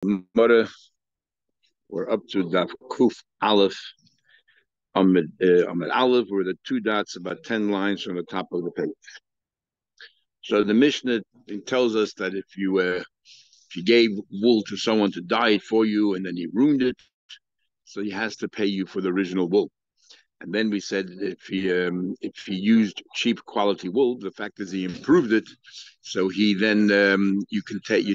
Gemara, we're up to Daf Kuf Aleph Amid Aleph, where the two dots about 10 lines from the top of the page. So the Mishnah tells us that if you gave wool to someone to dye it for you and then he ruined it, so he has to pay you for the original wool. And then we said if he used cheap quality wool, the fact is he improved it, so he then you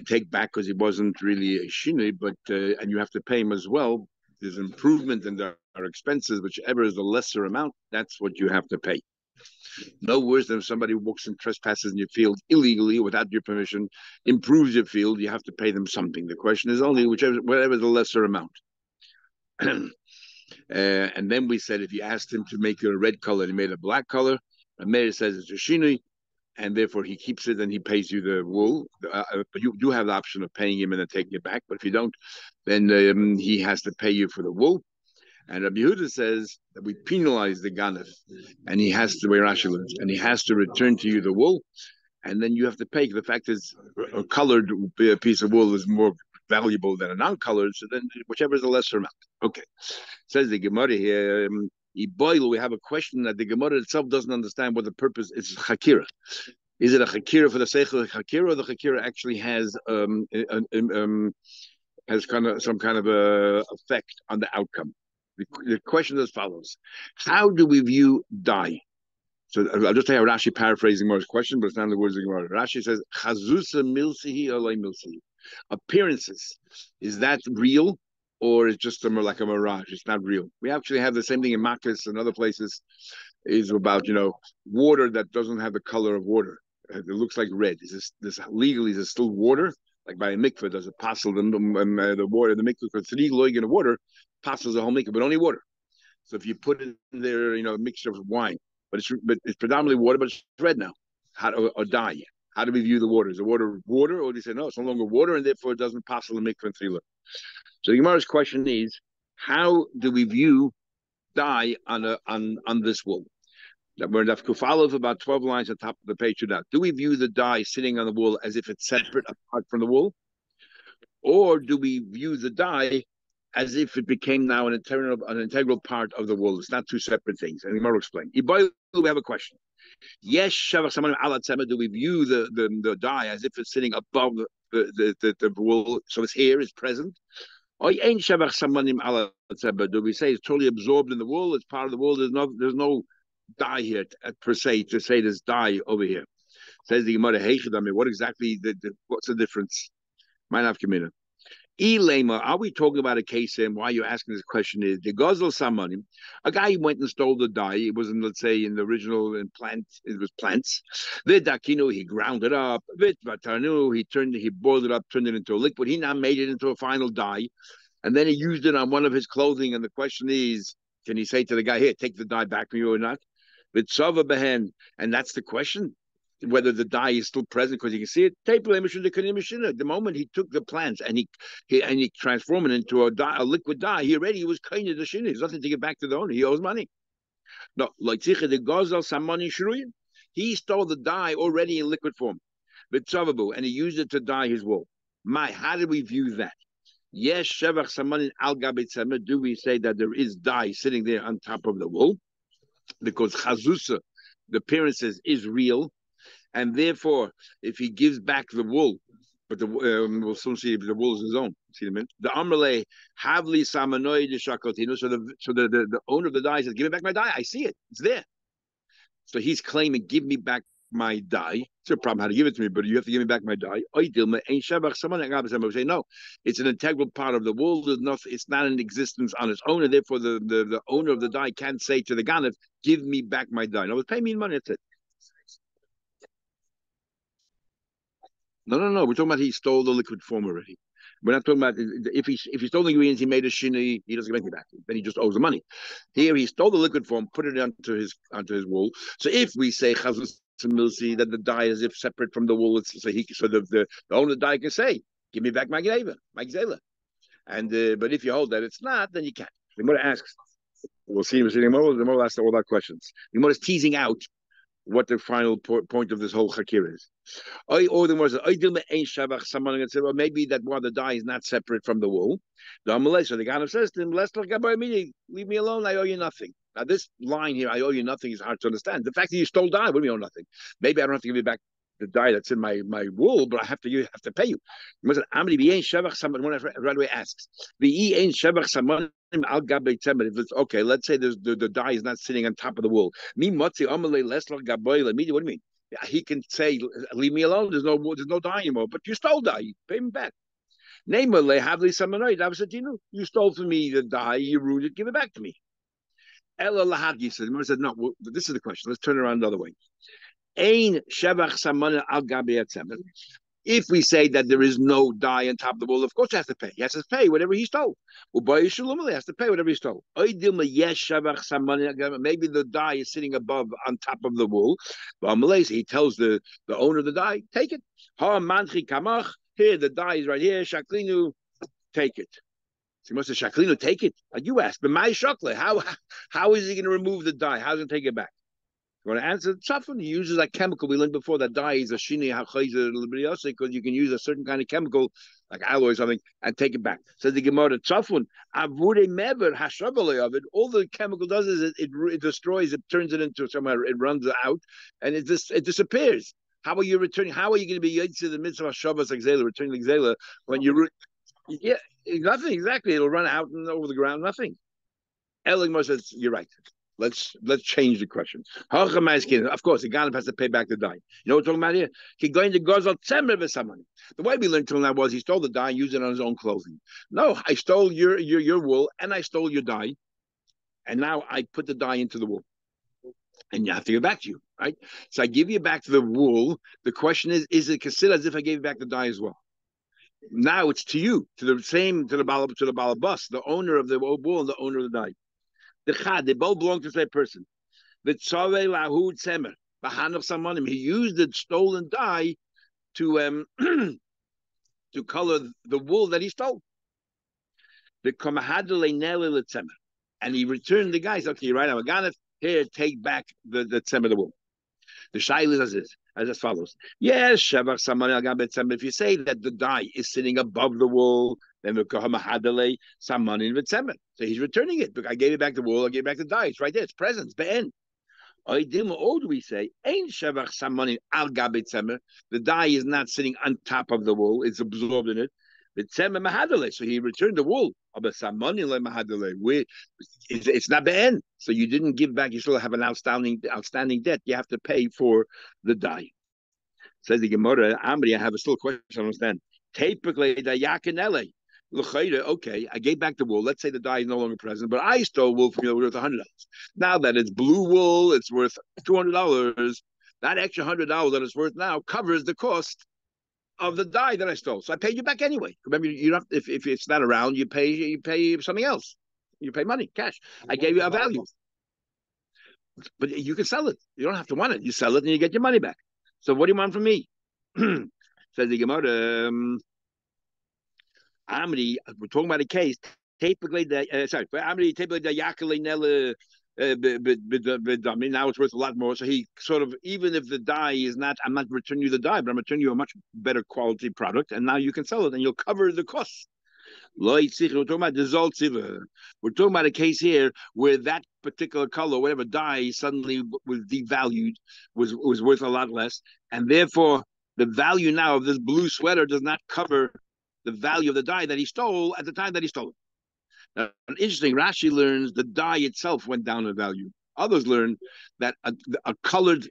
take back because it wasn't really a shinui, but and you have to pay him as well. There's improvement and there are expenses, whichever is the lesser amount, that's what you have to pay. No worse than if somebody walks and trespasses in your field illegally without your permission, improves your field, you have to pay them something. The question is only whatever the lesser amount. And then we said if you asked him to make it a red color and he made a black color, a mayor says it's a shinui, and therefore he keeps it and he pays you the wool. But you do have the option of paying him and then taking it back. But if you don't, then he has to pay you for the wool. And Rabbi Yehuda says that we penalize the ganef, and he has to, where Rashi lives, and he has to return to you the wool, and then you have to pay. The fact is, a colored piece of wool is more valuable than a non-colored, so then whichever is the lesser amount. Okay. Says the Gemara here, we have a question that the Gemara itself doesn't understand what the purpose is. Chakira. Is it a chakira for the sake of the chakira, or the chakira actually has kind of some kind of a effect on the outcome? The question is as follows: how do we view dye? So I'll just tell you Rashi paraphrasing Gemara's question, but it's not the words of Gemara. Rashi says, "Chazusa milsihi alay milsihi." Appearances, is that real, or is just like a mirage? It's not real. We actually have the same thing in Makkah and other places. Is about water that doesn't have the color of water. It looks like red. Is this legally? Is it still water? Like by a mikveh, does it passel the water? The mikveh for 3 loig in water passes the whole mikveh, but only water. So if you put in there, a mixture of wine, but it's predominantly water, but it's red now. Or dye? How do we view the water? Is the water, or do you say no? It's no longer water, and therefore it doesn't passel the mikveh in 3 loig? So the Gemara's question is, how do we view dye on this wool? That we're in Daf Kuf Aleph, about 12 lines at the top of the page. Do we view the dye sitting on the wool as if it's separate apart from the wool, or do we view the dye as if it became now an integral part of the wool? It's not two separate things. And Gemara will explain. We have a question. Yes, do we view the dye as if it's sitting above the wool, so it's here, it's present? Or do we say it's totally absorbed in the wool? It's part of the wool. There's no dye here per se to say there's dye over here. Says the Gemara, what exactly? What's the difference? Are we talking about a case, and why you're asking this question is the Gozel Samani, a guy went and stole the dye. It wasn't, let's say, in the original it was plants. The dakino, he ground it up. He boiled it up, turned it into a liquid. He now made it into a final dye, and then he used it on one of his clothing. And the question is, can he say to the guy, here, take the dye back from you or not? And that's the question. Whether the dye is still present because you can see it. The moment he took the plants and he transformed it into a liquid dye, he was kind of the shin. There's nothing to give back to the owner. He owes money. No, like the Gozel Samani Shruyin. He stole the dye already in liquid form, and he used it to dye his wool. How do we view that? Yes, Shevach Samanin Al Gabit. Do we say that there is dye sitting there on top of the wool? Because Chazusa, the appearances, is real. And therefore, if he gives back the wool, but we'll soon see if the wool is his own. See the Amrle Havli Samanoi de Shakotino. So the owner of the dye says, "Give me back my dye. I see it. It's there." So he's claiming, "Give me back my dye." It's a problem how to give it to me, but you have to give me back my dye. Say no, it's an integral part of the wool. There's nothing. It's not in existence on its own, and therefore the owner of the dye can't say to the ganef, "Give me back my dye." No, pay me money. That's it. No. We're talking about he stole the liquid form already. We're not talking about if he stole the ingredients, he made a shinny, he doesn't get anything back. Then he just owes the money. Here he stole the liquid form, put it onto his wool. So if we say chazus milsi that the dye is if separate from the wool, so the owner of the dye can say, "Give me back my gzela." And but if you hold that it's not, then you can't. The Gemara asks. We'll see. The Gemara asks all that questions. The Gemara is teasing out what the final point of this whole chakir is. Or the more someone said, well, maybe that one of the dye is not separate from the wool. So the Ganav says to him, leave me alone, I owe you nothing. Now, this line here, I owe you nothing, is hard to understand. The fact that you stole dye, what do you owe nothing? Maybe I don't have to give you back the dye that's in my wool, but I have to pay you. Right away asks, if it's okay, let's say the dye is not sitting on top of the wool. What do you mean? He can say, leave me alone, there's no dye anymore, but you stole dye, you pay me back. You stole from me the dye, you ruined it, give it back to me. Ella Lahagi said, no, this is the question. Let's turn it around the other way. If we say that there is no dye on top of the wool, of course he has to pay. He has to pay whatever he stole. He has to pay whatever he stole. Maybe the dye is sitting above on top of the wool. He tells the owner of the dye, take it. Here, the dye is right here. Shaklinu, take it. So he must have Shaklinu, take it. You asked, but my shakle, how is he going to remove the dye? How's he going to take it back? You want to answer? Tzafun, he uses that chemical we learned before that dye is a shini hachayzer because you can use a certain kind of chemical, like alloy or something, and take it back. Says the Gemara, Tzafun, avure mever hashabale of it. All the chemical does is it destroys, it turns it into somewhere, it runs out, and it disappears. How are you returning? How are you going to be to the midst of Shabbos Exela, returning Exela when you? Yeah, nothing exactly. It'll run out and over the ground. Nothing. Eligmar says, you're right. Let's change the question. Of course, the Ganav has to pay back the dye. You know what we're talking about here? He going to Gozal Tzemer v'Samani. The way we learned till now was he stole the dye and used it on his own clothing. No, I stole your wool and I stole your dye, and now I put the dye into the wool, and you have to give it back to you, right? So I give you back the wool. The question is it considered as if I gave you back the dye as well? Now it's to you, to the balabas, the owner of the wool and the owner of the dye. They both belong to the same person. He used the stolen dye to to color the wool that he stole. And he returned the guys. Okay, right now, Ganav, here, take back the tzemer, the wool. The shaila is as follows. Yes, if you say that the dye is sitting above the wool, then so he's returning it. I gave it back the wool, I gave back the dye. It's right there, it's present, it's be'en. Or do we say, the dye is not sitting on top of the wool, it's absorbed in it. So he returned the wool. It's not the end. So you didn't give back, you still have an outstanding debt. You have to pay for the dye. Says the Gemara, Amri, I have a still question, I understand. Typically, the yakinele. Okay, I gave back the wool. Let's say the dye is no longer present, but I stole wool from you worth $100. Now that it's blue wool, it's worth $200. That extra $100 that it's worth now covers the cost of the dye that I stole. So I paid you back anyway. Remember, you don't if it's not around, you pay something else. You pay money, cash. I gave you a value. But you can sell it. You don't have to want it. You sell it and you get your money back. So what do you want from me? Says the Gemara, Amri, we're talking about a case. Typically, typically the Yakali Nella. Now it's worth a lot more. So he sort of, even if the dye is not, I'm not returning you the dye, but I'm returning you a much better quality product, and now you can sell it and you'll cover the costs. We're talking about a case here where that particular color, whatever dye, suddenly was devalued, was worth a lot less, and therefore the value now of this blue sweater does not cover the value of the dye that he stole at the time that he stole it. Now, interesting, Rashi learns the dye itself went down in value. Others learn that a colored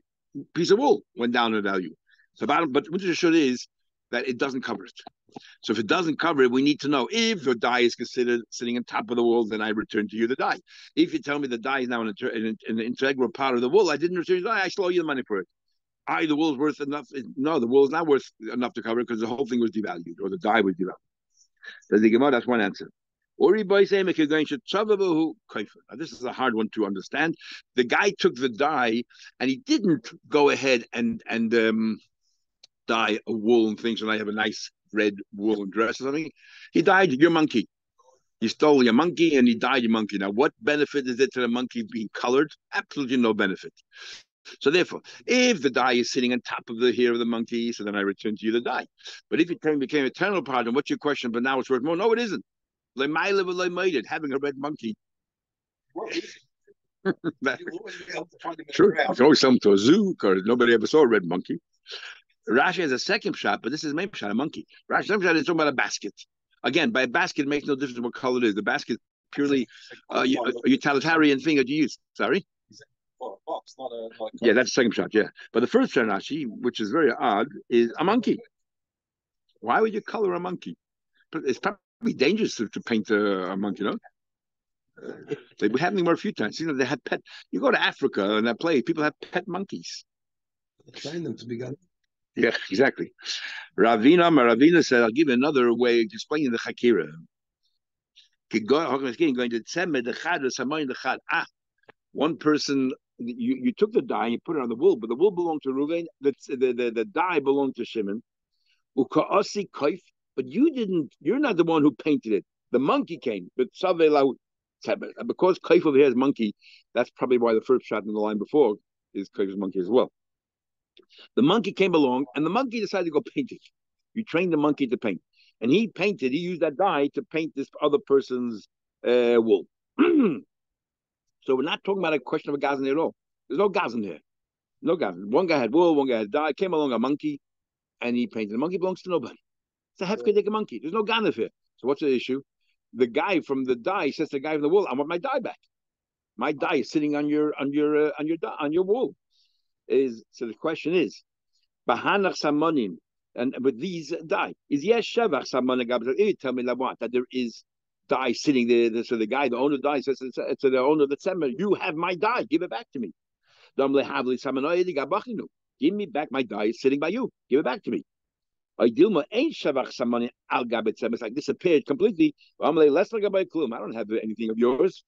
piece of wool went down in value. So, but what the should is that it doesn't cover it. So if it doesn't cover it, we need to know if the dye is considered sitting on top of the wool, then I return to you the dye. If you tell me the dye is now an integral part of the wool, I didn't return the dye, I still owe you the money for it. The wool is worth enough. No, the wool is not worth enough to cover it because the whole thing was devalued, or the dye was devalued. Does the Gemara? That's one answer. Now, this is a hard one to understand. The guy took the dye and he didn't go ahead and dye a woolen thing so I have a nice red woolen dress or something. He dyed your monkey. He stole your monkey and he dyed your monkey. Now, what benefit is it to the monkey being colored? Absolutely no benefit. So therefore, if the dye is sitting on top of the hair of the monkey, so then I return to you the dye. But if it became eternal pardon, what's your question? But now it's worth more. No, it isn't. Having a red monkey. True. You can always sell them to a zoo because nobody ever saw a red monkey. Rashi has a second shot, but this is the main shot, a monkey. Rashi's second shot is talking about a basket. Again, by a basket, it makes no difference what color it is. The basket is purely a utilitarian thing that you use. Sorry? Yeah, that's the second shot, yeah. But the first shot, Rashi, which is very odd, is a monkey. Why would you color a monkey? It's probably dangerous to paint a monkey, no? They were having more a few times. You know, they had pet. You go to Africa and that place, people have pet monkeys. Train them to be gone. Yeah, exactly. Ravina said, I'll give you another way of explaining the Chakira. One person, you took the dye and you put it on the wool, but the wool belonged to Ruvain, the dye belonged to Shimon. But you're not the one who painted it. The monkey came, but because Kaif over here is monkey, that's probably why the first shot in the line before is Kaif's monkey as well. The monkey came along, and the monkey decided to go paint it. You trained the monkey to paint. And he used that dye to paint this other person's wool. So we're not talking about a question of a gazan at all. There's no gazan here. No gazan. One guy had wool, one guy had dye. Came along a monkey, and he painted. The monkey belongs to nobody. It's a hefkedik monkey. There's no ganef here. So what's the issue? The guy from the dye says to the guy from the wool, "I want my dye back. My dye is sitting on your wool." So the question is, Bahanach Samonim, and with these dye, is yes Shevach Samonim Gabzer. Tell me that there is dye sitting there. So the guy, the owner of the dye says to the owner of the tzemmer, "You have my dye, give it back to me." Give me back my dye, it's sitting by you. Give it back to me. It's like disappeared completely. I don't have anything of yours.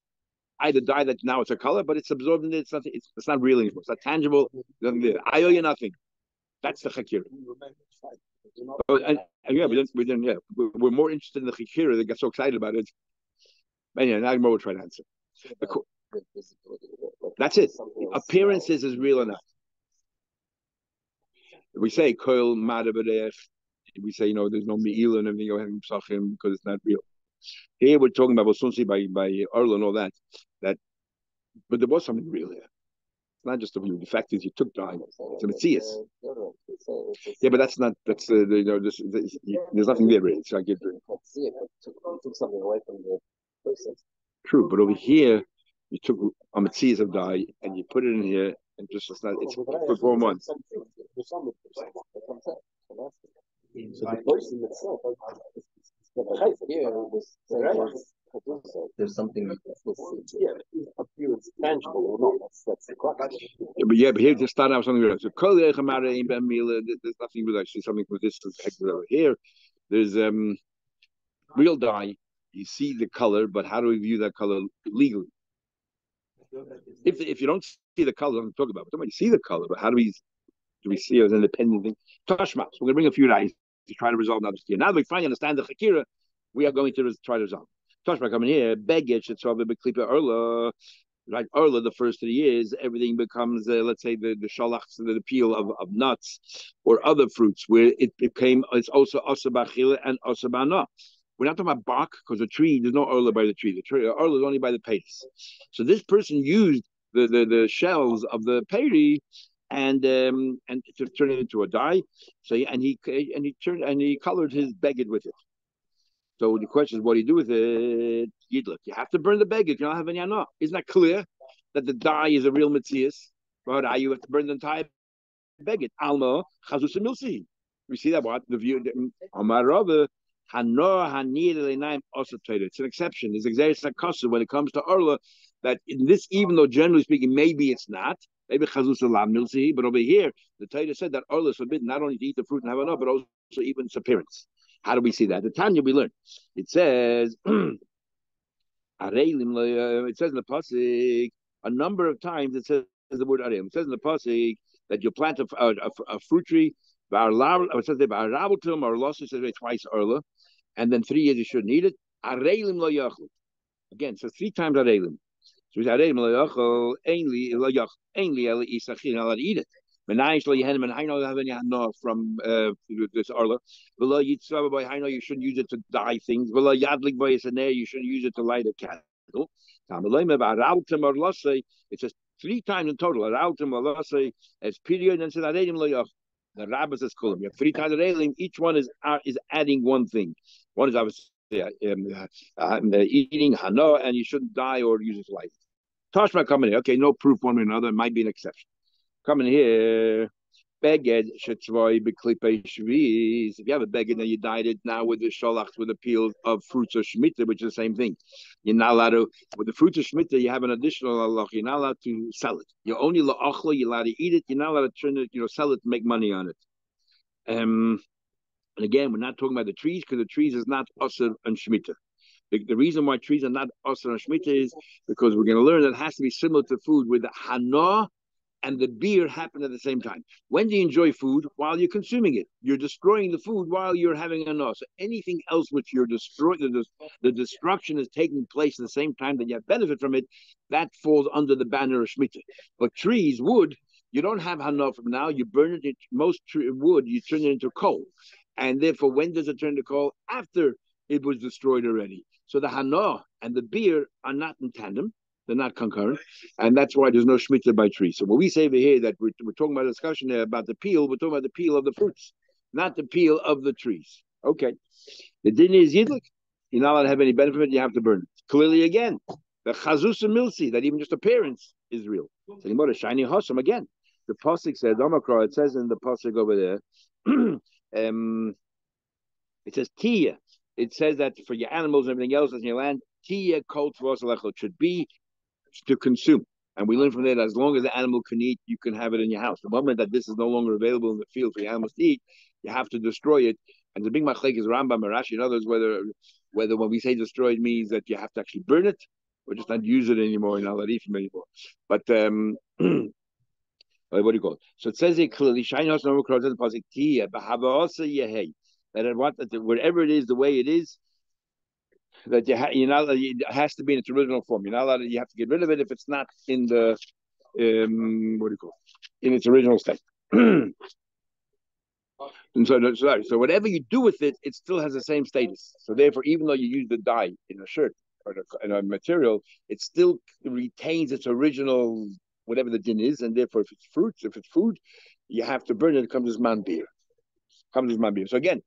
I the dye that now it's a color, but it's absorbed in it. It's not real anymore. It's not tangible. I owe you nothing. That's the chakira. And yeah, we're more interested in the chakira. They get so excited about it. Anyway, now we'll try to answer. That's it. Appearances is real enough. We say koil madaberech. We say there's no meila and everything because it's not real. Here we're talking about Sunsi by Arlo and all that. But there was something real here. It's not just a view. The fact is, you took dye. It's a Matthias. Yeah, but that's not. That's there's nothing there really. So I get took something away from the process. True, but over here, you took a Matthias of dye and you put it in here, and just it's not. It's for 4 months. So the person itself. There's something appears tangible or not. That's the question. But here to start out something real. So there's nothing real actually. Something with this over here. There's real dye. You see the color, but how do we view that color legally? If you don't see the color, I'm talking about. But somebody see the color, but how do we see it as an independent thing? Tashma. So we're going to bring a few guys to try to resolve that. Now that we finally understand the chakira, we are going to try to resolve. Tashma coming here, Begich, it's over Beklipa Erla. Like Erla, the first of the years, everything becomes, let's say, the shalachs, the peel of nuts or other fruits, where it's also osabachila and osabana. We're not talking about bark because the tree, there's no Erla by the tree. The tree Erla is only by the peiris. So this person used the shells of the peri and to turn it into a dye. So he colored his beged with it. So the question is, what do you do with it? Yidlik. You have to burn the beged. You don't have any anah. Isn't that clear that the dye is a real mitzias? But you have to burn the entire beged. Alma chazus milsi. We see that what the view. Amar Rava hanor hanir leinaim osatoid. It's an exception. There's exercise when it comes to Orla that in this, even though generally speaking, maybe it's not. Maybe chazus alam milsi. But over here, the Torah said that Orla is forbidden not only to eat the fruit and have anah, but also even its appearance. How do we see that? The Tanya we learn. It says, it says in the pasuk a number of times. It says the word areim. It says in the pasuk that you plant a fruit tree. It says ba'arabutum or loss. It says twice earlier, and then 3 years you shouldn't eat it. Areilim lo yachlu. Again, so 3 times areilim. So we said, ainly allowed to eat it. From this arla. You shouldn't use it to dye things. You shouldn't use it to light a candle. It says three times in total. As period and says the rabbis is cool. You have three times of elim. Each one is adding one thing. One is obviously eating hana, and you shouldn't dye or use it to light. Tashma coming here. Okay, no proof one way or another. It might be an exception. Coming here. Beged shetzvoi beklipe shviz. If you have a beged and you dyed it now with the sholach with the peel of fruits of shmita, which is the same thing, you're not allowed to. With the fruits of shmita, you have an additional halach. You're not allowed to sell it. You're only la'achla. You're allowed to eat it. You're not allowed to turn it, sell it to make money on it. And again, we're not talking about the trees because the trees is not asur and shmita. The reason why trees are not asur and shmita is because we're going to learn that it has to be similar to food with the hana and the beer happen at the same time. When do you enjoy food? While you're consuming it. You're destroying the food while you're having a no. So anything else which you're destroying, the destruction is taking place at the same time that you have benefit from it, that falls under the banner of Shemitah. But trees, wood, you don't have hana from now. You burn it. Most wood, you turn it into coal. And therefore, when does it turn to coal? After it was destroyed already. So the hana and the beer are not in tandem. They're not concurrent, and that's why there's no shmita by tree. So what we say over here that we're talking about a discussion there about the peel, we're talking about the peel of the fruits, not the peel of the trees. Okay. The din is yidlik. You're not allowed to have any benefit of it, you have to burn it. Clearly again, the chazus and milsi, that even just appearance is real. So anymore, shiny hossam again. The pasuk said, Omakra, it says in the pasuk over there, it says tia. It says that for your animals and everything else that's in your land, tia kol should be to consume. And we learn from there that as long as the animal can eat, you can have it in your house. The moment that this is no longer available in the field for your animals to eat, you have to destroy it. And the big machlek is Rambam, Rashi, and others, whether when we say destroy it means that you have to actually burn it or just not use it anymore, you're not allowed to eat from it anymore. But what do you call it? So it says it clearly, that wherever it is, the way it is, that you're not. It has to be in its original form. You're not allowed. You have to get rid of it if it's not in the what do you call it? In its original state. And so whatever you do with it, it still has the same status. So therefore, even though you use the dye in a shirt or in a material, it still retains its original whatever the din is. And therefore, if it's food, you have to burn it. It comes as man beer. So again,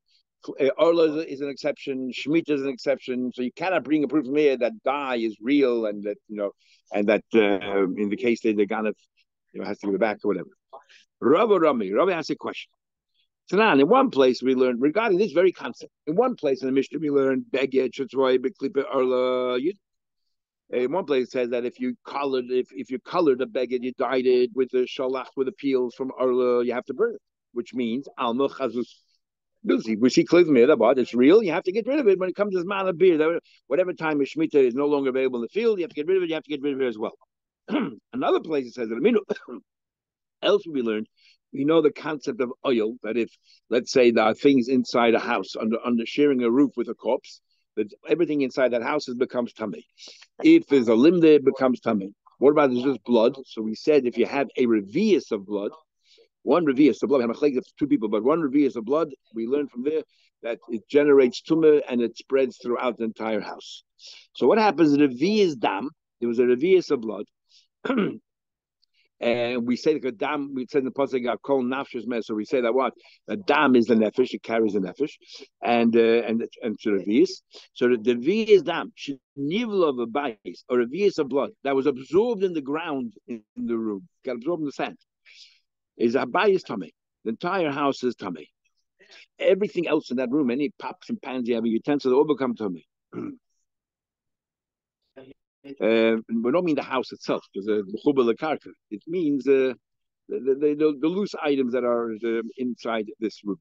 Orla is an exception. Shemitah is an exception. So you cannot bring a proof from here that dye is real and that and that in the case that the ganef has to give it back or whatever. Rabbi has a question. So now, in one place we learned regarding this very concept. In one place in the Mishnah we learned beged shetzroi beklipe Orla. In one place it says that if you colored a beged, you dyed it with the shalach with the peels from Orla, you have to burn it, which means alma chazus. We see clearly about it's real. You have to get rid of it when it comes to man of beer. Whatever time of Shemitah is no longer available in the field, you have to get rid of it. You have to get rid of it as well. Another place it says that else we learned. We know the concept of oil. That if, let's say, there are things inside a house under sharing a roof with a corpse, that everything inside that house becomes tummy. If there's a limb there, it becomes tummy. What about there's just blood? So we said if you have a revius of blood. One revius of blood, two people, but one revius of blood, we learn from there that it generates tumor and it spreads throughout the entire house. So what happens in revius dam? There was a revius of blood, and we say that dam. We said in the pasuk kol nafshus mes. So we say that what the dam is the nefesh, it carries the nefesh, and revius. So the revius dam nivla of a bais or revius of blood that was absorbed in the ground in the room, got absorbed in the sand. Is Abayis tummy. The entire house is tummy. Everything else in that room, any pots and pans you have, utensils, all become tummy. We don't mean the house itself, because it means the loose items that are inside this room.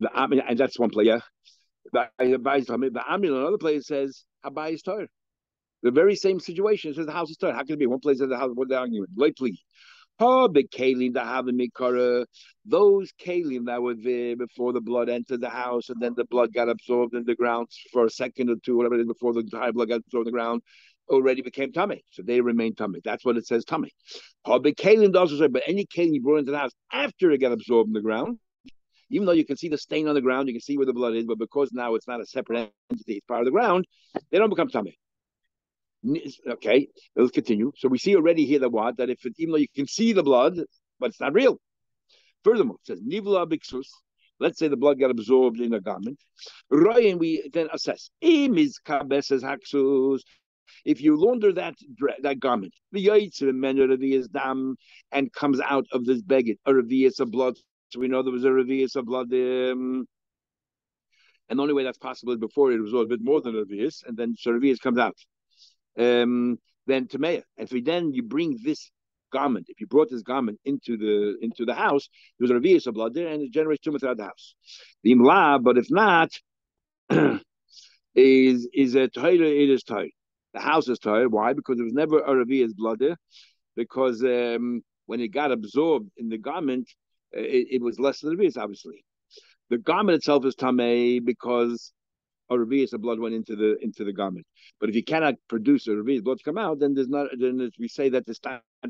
And that's one place. Yeah, the another place says Abayis tar. The very same situation. It says the house is tar. How can it be? One place says the house. What are they arguing? Please. The kalim that have the mikara, those kalim that were there before the blood entered the house, and then the blood got absorbed in the ground for a second or two, whatever it is, before the entire blood got absorbed in the ground. already became tummy, so they remain tummy. That's what it says tummy. But any kalim you brought into the house after it got absorbed in the ground, even though you can see the stain on the ground, you can see where the blood is, but because now it's not a separate entity, it's part of the ground, they don't become tummy. Okay, let's continue. So we see already here that if even though you can see the blood, but it's not real. Furthermore, it says nivla bixus. Let's say the blood got absorbed in a garment. Ryan, we then assess. If you launder that garment, and comes out of this beggar, a revius of blood. So we know there was a revius of blood. And the only way that's possible is before it was a bit more than a revius, and then so revius comes out. Then Tamea. If you bring this garment, if you brought this garment into the house, there was a revius of blood there, and it generates tumor throughout the house. The imla, but if not, is a toilet. It is toilet. The house is toilet. Why? Because there was never a revius blood there. Because when it got absorbed in the garment, it was less than the revius. Obviously, the garment itself is tamei because a revius of blood went into the garment. But if you cannot produce a revius blood to come out, then we say that the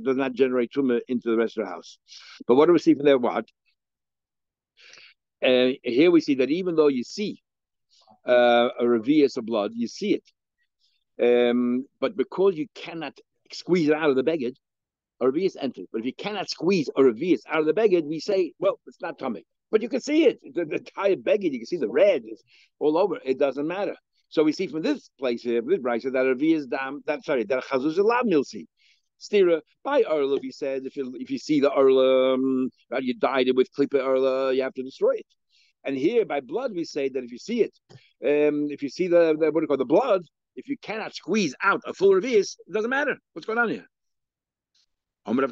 does not generate tumor into the rest of the house. But what do we see from there? What? Here we see that even though you see a revius of blood, you see it, but because you cannot squeeze it out of the beged, a revius enters. But if you cannot squeeze a revius out of the beged, we say, well, it's not tummy. But you can see it. The entire beged, you can see the red is all over. It doesn't matter. So we see from this place here, this brisa, that a revius dam, that chazuz lab milsi. Stira by Erla, we said if you see the Erla, you dyed it with klipa Erla, you have to destroy it. And here by blood, we say that if you see it, if you see the what do you call the blood, if you cannot squeeze out a full revius, it doesn't matter. What's going on here? We're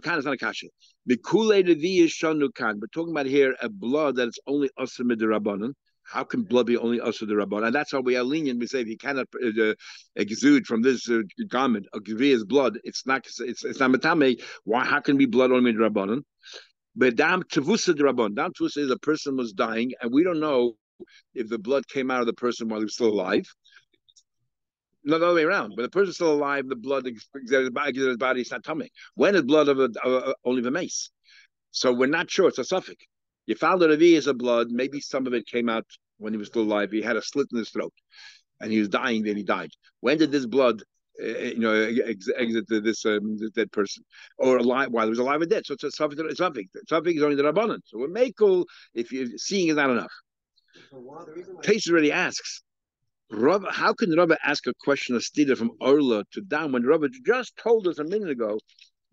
talking about here a blood that's only usher midrabanan. How can blood be only usher midrabanan? And that's how we are lenient. We say if you cannot exude from this garment a revius blood, it's not matame. Why? How can it be blood only midrabanan? But dam tavusa draban. Dam tavusa is a person was dying, and we don't know if the blood came out of the person while he was still alive. Not the other way around. When the person's still alive, the blood exerted his body, it's not tummy. When is blood of only the mace? So we're not sure. It's a suffix. You found that revius of blood. Maybe some of it came out when he was still alive. He had a slit in his throat, and he was dying. Then he died. When did this blood, exit this dead person, or alive while he was alive or dead? So it's a suffix. It's suffix. Suffix is only the rabbanon. So we're makel if you're seeing is not enough. Case already asks. Rabba, how can Rabba ask a question of stida from Orla to down when Rabba just told us a minute ago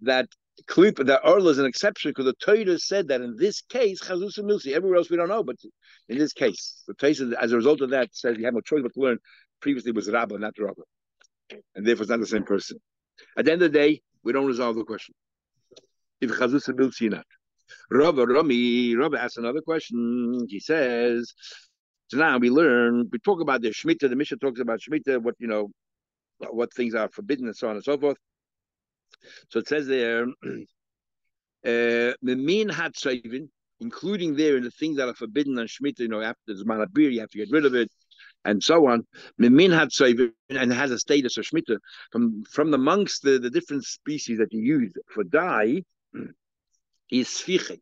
that Orla is an exception because the Torah said that in this case, Chazus and Milsi, everywhere else we don't know, but in this case, the Torah, as a result of that, says you have no choice but to learn. Previously it was Rabba, not Rabba. And therefore it's not the same person. At the end of the day, we don't resolve the question. If Chazus and Milsi not. Rabba asks another question. He says, so now we talk about the Shemitah, the Mishnah talks about Shemitah, what things are forbidden and so on and so forth. So it says there, Memin Hatzayvin, including there in the things that are forbidden on Shemitah, after the Zman HaBir, you have to get rid of it, and so on. Memin Hatzayvin, and it has a status of Shemitah, from amongst the different species that you use for dye, is Sfiche.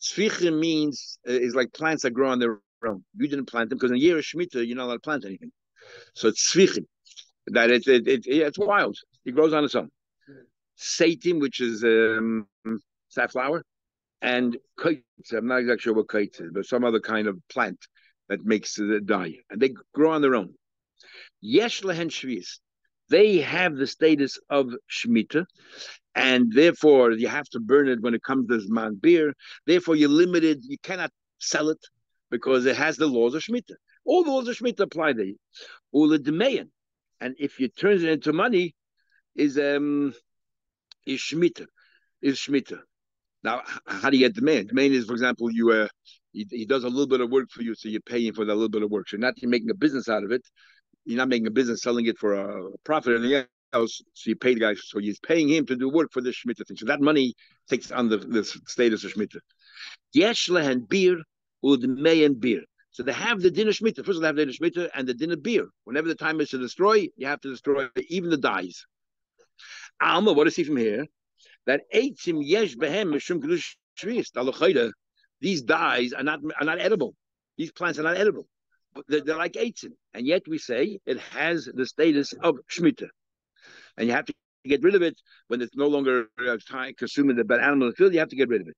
Sfiche means, is like plants that grow on their own. You didn't plant them because in a year of Shemitah, you're not allowed to plant anything. So it's Sfiche. That it's wild. It grows on its own. Seitim, which is safflower, and kites. I'm not exactly sure what kites is, but some other kind of plant that makes the dye. And they grow on their own. Yesh lehen shvius. They have the status of Shemitah, and therefore you have to burn it when it comes to Zman beer. Therefore you're limited. You cannot sell it because it has the laws of Shemitah. All the laws of Shemitah apply there. Ula demeyan. And if you turn it into money, is Shemitah. Now, how do you get the man? The man is, for example, he does a little bit of work for you, so you're paying for that little bit of work. So you're not making a business out of it. You're not making a business selling it for a profit or anything else. So you pay the guy. So he's paying him to do work for this Shemitah thing. So that money takes on the status of Shemitah. Yesh lehen beer or the mayan beer. So they have the din of Shemitah. First, they have the din of Shemitah and the din of beer. Whenever the time is to destroy, you have to destroy even the dyes. Alma, what does he from here? That eitzim yesh behem mishum kedush shvius. These dyes are not edible. These plants are not edible. But they're like eitzim, and yet we say it has the status of shmita, and you have to get rid of it when it's no longer consuming the bad animal in the field. You have to get rid of it.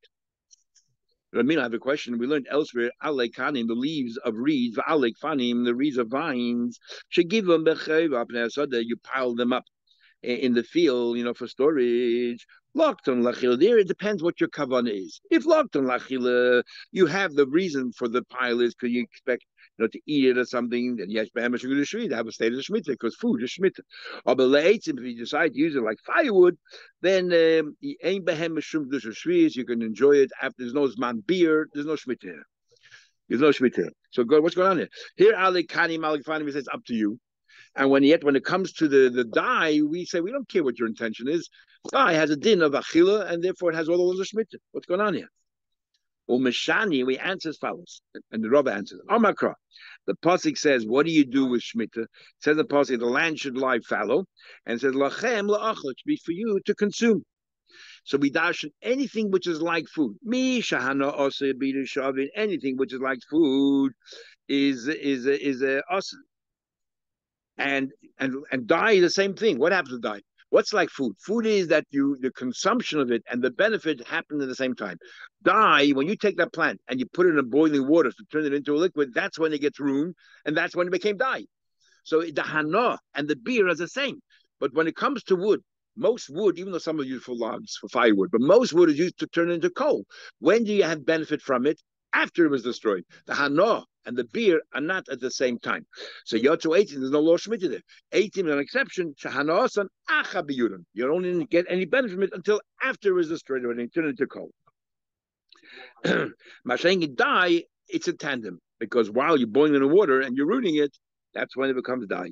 I have a question. We learned elsewhere, alek kanim, the leaves of reeds, alek fanim, the reeds of vines, should give them you pile them up in the field, for storage. Lockton lachila. There, it depends what your kavanah is. If lockton lachila, you have the reason for the pile is because you expect to eat it or something, then yes, behem should go to shmita, have a state of shmita, because food is shmita. Or if you decide to use it like firewood, then ain't behem shum shvius, you can enjoy it after there's no zman beer, there's no shmita here. There's no shmita here. So good, what's going on here? Here Ali Kani Malik Fani says up to you. And when it comes to the dye, we say we don't care what your intention is. Dye has a din of achila, and therefore it has all those shmita. What's going on here? Umeshani, we answer as follows, and the Rabbi answers. Amakra, the pasuk says, "What do you do with shmita?" It says the pasuk, the land should lie fallow, and it says lachem laachal, it should be for you to consume. So we darshan anything which is like food. Mi shahana asa bidu shavin, anything which is like food is a asa. And dye is the same thing. What happens to dye? What's like food? Food is that the consumption of it and the benefit happen at the same time. Dye, when you take that plant and you put it in boiling water to turn it into a liquid, that's when it gets ruined, and that's when it became dye. So the hana and the beer is the same. But when it comes to wood, most wood, even though some are used for logs, for firewood, but most wood is used to turn into coal. When do you have benefit from it? After it was destroyed. The hana and the beer are not at the same time. So Yotzu 18, there's no law shmita there. 18 is an exception. Shahanasan acha biyurim. You don't even get any benefit from it until after it was destroyed when it turned into coal. Mashengi dye, it's a tandem because while you're boiling the water and you're rooting it, that's when it becomes dye.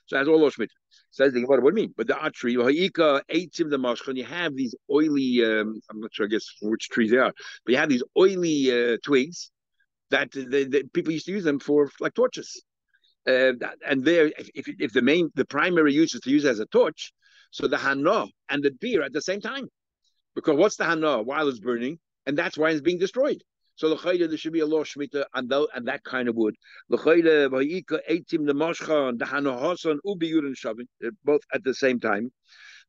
So that's all shmita. Says the Gemara, what do you mean? But the tree, you have these oily, I'm not sure, I guess, which trees they are, but you have these oily twigs that people used to use them for like torches. And there, if the primary use is to use it as a torch, so the hana and the beer at the same time. Because what's the hana while it's burning? And that's why it's being destroyed. So there should be a law shmita and that kind of wood. Both at the same time.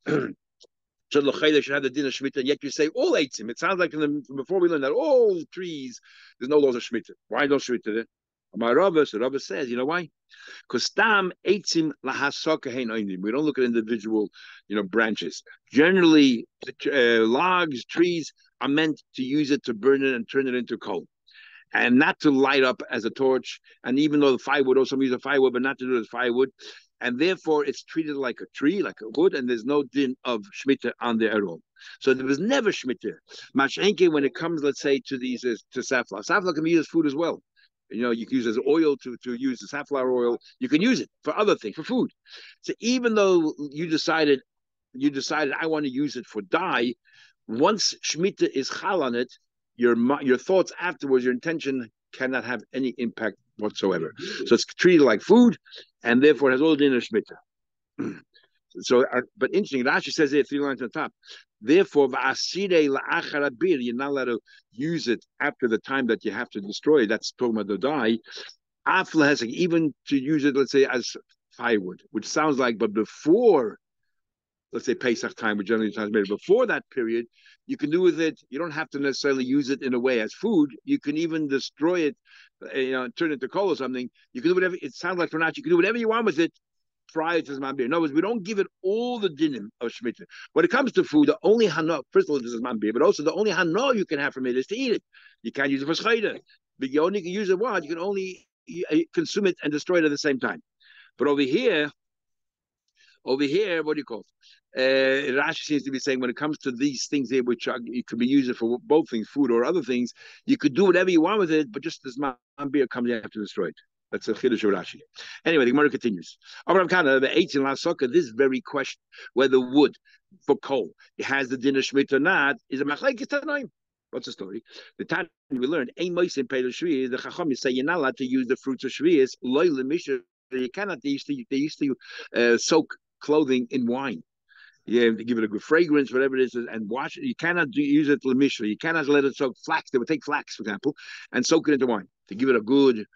So they should have the din of shmita, and yet you say all eitzim. It sounds like before we learned that all trees, there's no laws of shmita. Why no shmita there? My Rabbi, so Rabbi says, you know why? Because stam eitzim lahasaka hein oinim. We don't look at individual, branches. Generally, logs, trees are meant to use it to burn it and turn it into coal, and not to light up as a torch. And even though the firewood, also use a firewood, but not to do it as firewood, and therefore it's treated like a tree, like a wood, and there's no din of shmita on there at all. So there was never shmita. Mashenke, when it comes, let's say, to these to safflower. Safflower can be used as food as well. You can use it as oil to use the safflower oil. You can use it for other things, for food. So even though you decided I want to use it for dye, once shmita is chal on it, your thoughts afterwards, your intention cannot have any impact whatsoever. So it's treated like food, and therefore it has all the din of shmita. So, but interesting, Rashi says here 3 lines on top. Therefore, you're not allowed to use it after the time that you have to destroy it. That's talking about the dye. Even to use it, let's say, as firewood, which sounds like, but before, let's say Pesach time, which generally times made before that period, you can do with it. You don't have to necessarily use it in a way as food. You can even destroy it, turn it to coal or something. You can do whatever. It sounds like for now, you can do whatever you want with it prior to Zman Bir. In other words, we don't give it all the dinim of Shemitah. When it comes to food, the only hana, first of all, this is Zman Bir, but also the only hana you can have from it is to eat it. You can't use it for schayda. But you only can use it what? You can only consume it and destroy it at the same time. But over here, what do you call it? Rashi seems to be saying when it comes to these things here, which you could be used for both things, food or other things, you could do whatever you want with it, but just as Zman Bir comes, you have to destroy it. That's a chiddush of Rashi. Anyway, the Gemara continues. This very question, whether wood for coal it has the din of shmita or not, is a machlekes tanoim. What's the story? The time we learned, the Chacham say you're not allowed to use the fruits of shvius. You cannot. They used to soak clothing in wine. You have to give it a good fragrance, whatever it is, and wash it. You cannot use it lemishra. You cannot let it soak flax. They would take flax, for example, and soak it into wine to give it a good,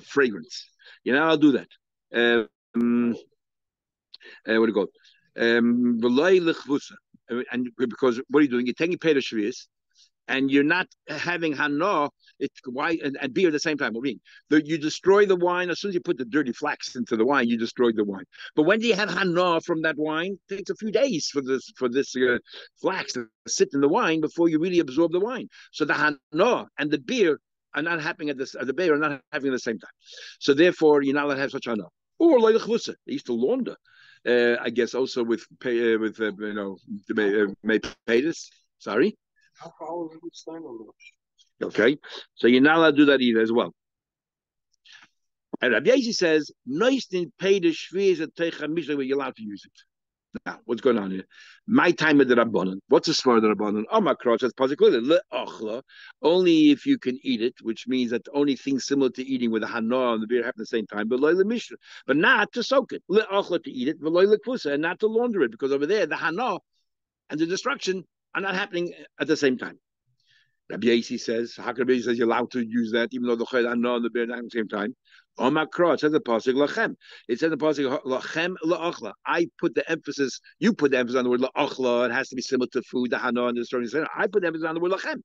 fragrance. I'll do that. What do you call it? And because what are you doing? You're taking Peter Shvius, and you're not having hana, and beer at the same time. I mean, you destroy the wine as soon as you put the dirty flax into the wine. You destroyed the wine. But when do you have hana from that wine? It takes a few days for this flax to sit in the wine before you really absorb the wine. So the hana and the beer are not happening the beer are not having at the same time. So therefore, you're not allowed to have such hana. Or like the they used to launder. I guess also with Sorry. Okay, so you're not allowed to do that either as well. And Rabbi Yossi says, "Noistin pay the shviz at teicha where you're allowed to use it." Now, what's going on here? My time of the rabbanon. What's the svara of the rabbanon? Omakroch that's positive. Le'achla, only if you can eat it, which means that only things similar to eating with the hana and the beer happen at the same time. But mishra, but not to soak it. Le'achla to eat it, but lekvusa, and not to launder it, because over there the hana and the destruction are not happening at the same time. Rabbi Yossi says, Rabbi says you're allowed to use that, even though the chayil and the bear at the same time. Omakra, it says the pasuk lachem. It says the pasuk lachem laachla. You put the emphasis on the word laachla. It has to be similar to food, the hana, and the story. I put the emphasis on the word lachem.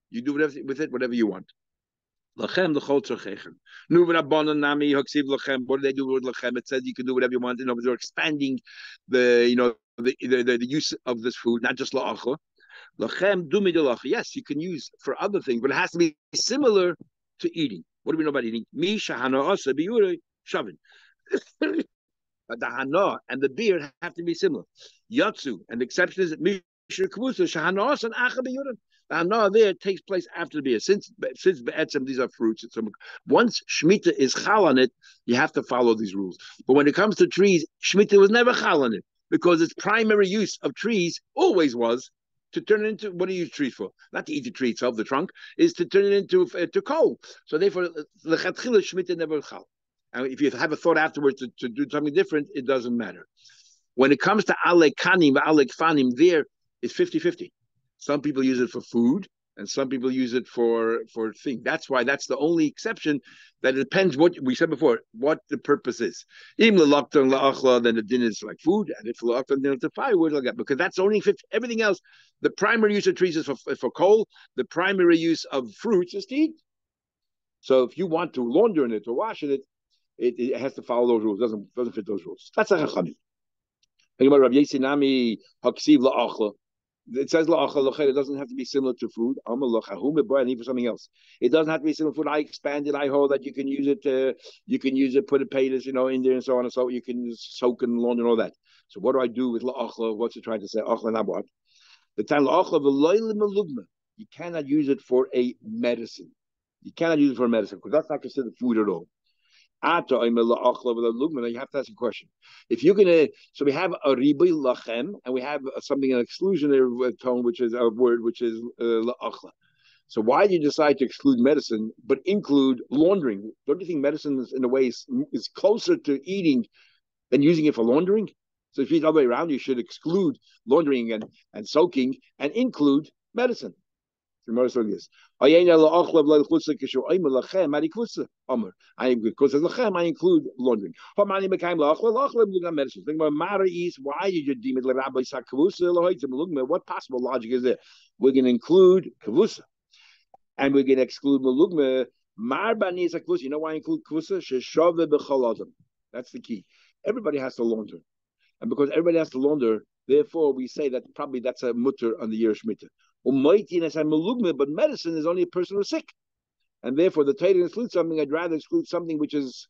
You do whatever with it, whatever you want. Lachem the chol tzorchechem. Nu v'rabbanan nami haksiv lachem. What do they do with lachem? It says you can do whatever you want. They're expanding the use of this food, not just laachla. Yes, you can use for other things, but it has to be similar to eating. What do we know about eating? But the hana and the beer have to be similar. Yatsu, and the exception is the hana there takes place after the beer. Since be'etzem, these are fruits. Once shmita is chal on it, you have to follow these rules. But when it comes to trees, shmita was never chal on it, because its primary use of trees always was to turn it into, what do you use trees for? Not to eat the tree itself, the trunk, is to turn it into to coal. So therefore, the chatchila shmita never chal. And if you have a thought afterwards to do something different, it doesn't matter. When it comes to alek kanim, alek fanim, there is 50-50. Some people use it for food, and some people use it for things. That's why that's the only exception. That it depends what we said before, what the purpose is. Then the din is like food, and if then it's a firewood, like that, because that's only 50. Everything else, the primary use of trees is for coal. The primary use of fruits is to eat. So if you want to launder in it or wash in it, it has to follow those rules. Doesn't fit those rules. That's a chachamim. It says it doesn't have to be similar to food. I need for something else. It doesn't have to be similar to food. I expanded. I hold that you can use it. You can use it. Put a potatoes, in there and so on and so. You can soak and launder and all that. So what do I do with la'achla? What's it trying to say? Achla nabot. The time la'achla v'loylim malugma. You cannot use it for a medicine. You cannot use it for a medicine because that's not considered food at all. You have to ask a question. If you're gonna, so we have a ribi lachem, and we have something an exclusionary tone, which is a word which is la'achla. So why do you decide to exclude medicine but include laundering? Don't you think medicine is, in a way, is closer to eating than using it for laundering? So if you eat all the way around, you should exclude laundering and soaking and include medicine. I because I include laundering. Why did you deem it? What possible logic is there? We're going to include kavusa, and we're going to exclude malugma. You know why I include kavusa? That's the key. Everybody has to launder, and because everybody has to launder, therefore we say that probably that's a mutter on the year Shemitah. But medicine is only a person who's sick, and therefore the Torah excludes something. I'd rather exclude something which is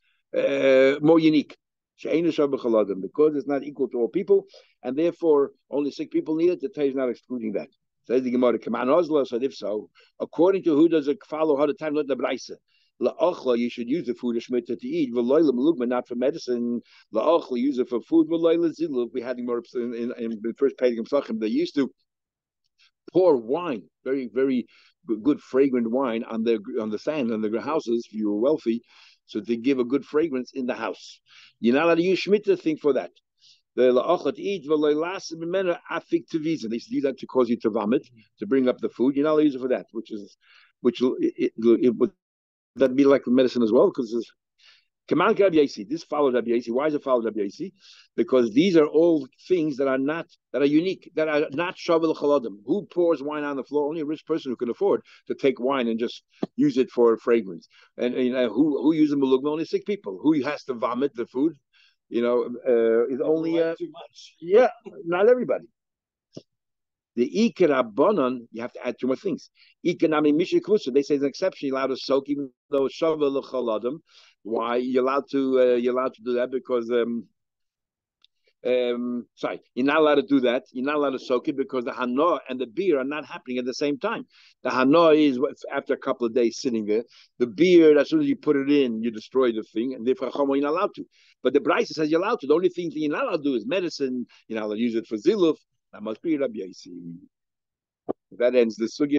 more unique, because it's not equal to all people, and therefore only sick people need it. The Torah is not excluding that. Says the Gemara, so if so, according to who does it follow? How the time not the brayse? La'achla, you should use the food of shmita to eat. V'loyla malugma, not for medicine. La'achla, use it for food. V'loyla zilu. We had more in the first page of Pesachim. They used to pour wine, very, very good fragrant wine on the sand on the houses if you were wealthy. So they give a good fragrance in the house. You're not allowed to use Shemitah thing for that. The la'achot eat v'loilas mimena afik teviza. They use that to cause you to vomit, to bring up the food. You're not allowed to use it for that, which would that be like medicine as well? Because this follows Rabbi Yasi. Why does it follow Rabbi Yasi? Because these are all things that are unique, that are not shavel chaladim. Who pours wine on the floor? Only a rich person who can afford to take wine and just use it for fragrance. And who uses malugma? Only sick people. Who has to vomit the food? Is only too much. Yeah, not everybody. The ikerabonon, you have to add two more things. Ikanami mishiklusa, they say it's an exception. You're allowed to soak, even though shavel chaladim. Why you're allowed to do that? Because you're not allowed to do that. You're not allowed to soak it because the hana and the beer are not happening at the same time. The hana is after a couple of days sitting there. The beer, as soon as you put it in, you destroy the thing, and therefore you're not allowed to. But the Brisa says you're allowed to. The only thing you're not allowed to do is medicine. You're not allowed to use it for ziluf. That must be Rabbi Yasi. That ends the sugya.